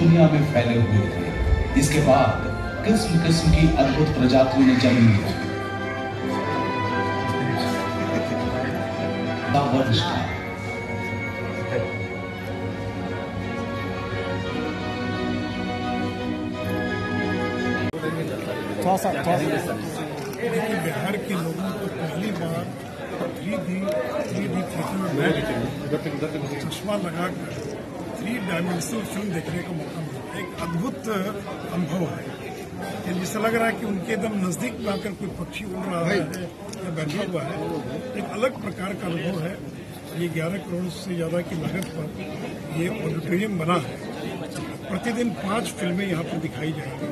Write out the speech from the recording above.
दुनिया में फैले हुए थे। इसके बाद किस्म किस्म की अद्भुत प्रजातियों ने जन्म लिया। देखिए, बिहार के लोगों को पहली बार 3D थिएटर में चश्मा लगाकर 3 डायमेंशनल फिल्म देखने का मौका मिला। एक अद्भुत अनुभव है। जिससे लग रहा है कि उनके एकदम नजदीक में आकर कोई पक्षी उड़ रहा है या बैठा हुआ है। एक अलग प्रकार का अनुभव है। ये 11 करोड़ से ज्यादा की लागत पर ये ऑडिटोरियम बना है। प्रतिदिन 5 फिल्में यहाँ पर दिखाई जाएंगी।